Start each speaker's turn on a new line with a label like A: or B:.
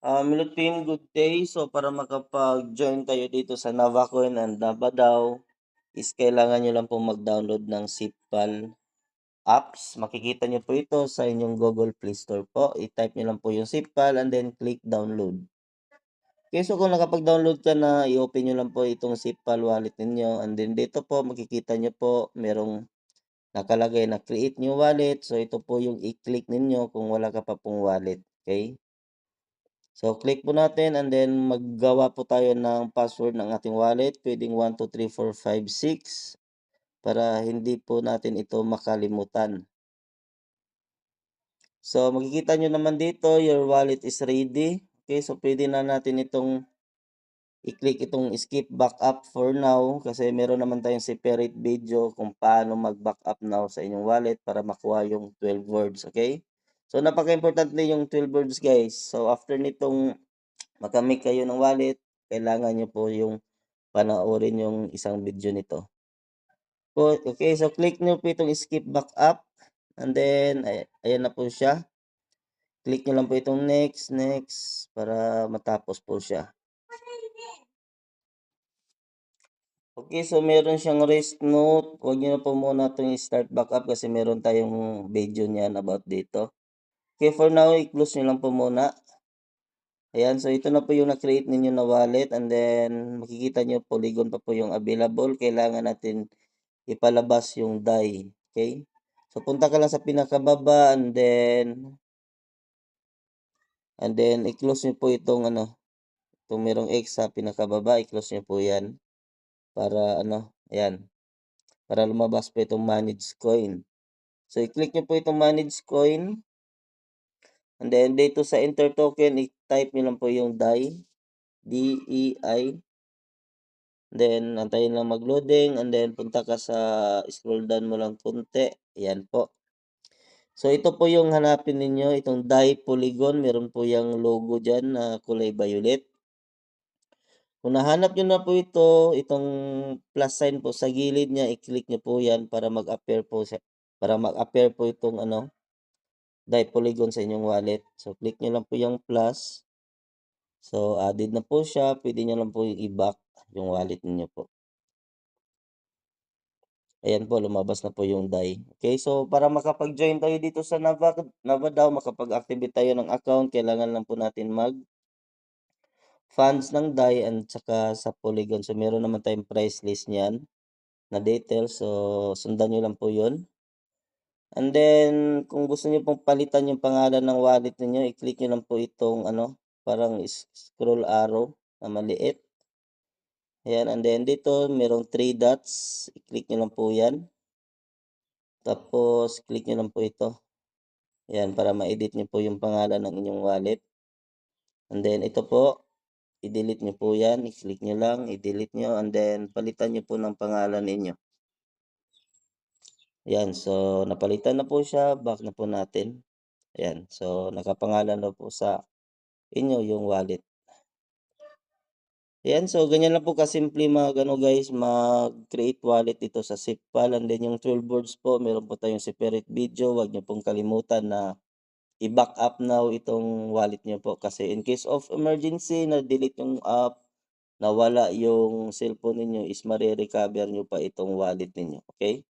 A: Milutin, good day. So para makapag-join kayo dito sa Navacoin and Navadaw is kailangan nyo lang po mag-download ng Sipal apps. Makikita nyo po ito sa inyong Google Play Store po. I-type nyo lang po yung Sipal and then click download. Okay, so kung nakapag-download ka na, i-open nyo lang po itong Sipal wallet ninyo. And then dito po, makikita nyo po merong nakalagay na create new wallet. So ito po yung i-click ninyo kung wala ka pa pong wallet. Okay. So, click po natin and then maggawa po tayo ng password ng ating wallet. Pwedeng 1, 2, 3, 4, 5, 6 para hindi po natin ito makalimutan. So, makikita nyo naman dito, your wallet is ready. Okay, so pwede na natin itong i-click itong skip backup for now kasi meron naman tayong separate video kung paano mag-backup now sa inyong wallet para makuha yung 12 words. Okay? So, napaka-importante yung 12 words guys. So, after nitong makamit kayo ng wallet, kailangan nyo po yung panoorin yung isang video nito. Okay, so click nyo po itong skip backup and then ayan na po siya. Click nyo lang po itong next para matapos po siya. Okay, so meron siyang rest note. Huwag nyo na po muna itong start backup kasi meron tayong video niyan about dito. Okay, for now, i-close nyo lang po muna. Ayan, so ito na po yung na-create ninyo na wallet and then makikita nyo Polygon pa po yung available. Kailangan natin ipalabas yung DAI. Okay? So punta ka lang sa pinakababa and then i-close nyo po itong itong merong X sa pinakababa, i-close nyo po yan para ayan, para lumabas po itong manage coin. So i-click nyo po itong manage coin and then dito sa enter token, i-type nyo lang po yung DAI, DEI. Then antayin lang mag-loading and then punta ka sa scroll down mo lang konti. Ayan po. So ito po yung hanapin ninyo, itong DAI Polygon, meron po yung logo dyan na kulay violet. Kung nahanap nyo na po ito, itong plus sign po sa gilid niya, i-click nyo po yan para mag-appear po itong DAI Polygon sa inyong wallet. So click nyo lang po yung plus. So added na po siya, pwede nyo lang po i-back yung wallet niyo po. Ayan po, lumabas na po yung DAI. Okay, so para makapag-join tayo dito sa Navadaw, makapag-activate tayo ng account, kailangan lang po natin funds ng DAI and saka sa Polygon. So meron naman tayong price list niyan na details. So sundan nyo lang po yun. And then kung gusto niyo pong palitan yung pangalan ng wallet niyo, i-click nyo lang po itong parang scroll arrow na maliit. Ayan, and then dito merong 3 dots. I-click nyo lang po yan. Tapos click nyo lang po ito. Ayan, para ma-edit nyo po yung pangalan ng inyong wallet. And then ito po, i-delete nyo po yan. I-click nyo lang, i-delete nyo, and then palitan nyo po ng pangalan ninyo. Ayan, so napalitan na po siya. Back na po natin. Ayan, so nakapangalan na po sa inyo yung wallet. Ayan, so ganyan lang po kasimple mga guys, mag-create wallet dito sa Sipal. And then yung 12 words po, meron po tayong separate video. Huwag nyo pong kalimutan na i-back up now itong wallet nyo po. Kasi in case of emergency, na-delete yung app, nawala yung cellphone ninyo, is marirecover nyo pa itong wallet ninyo. Okay?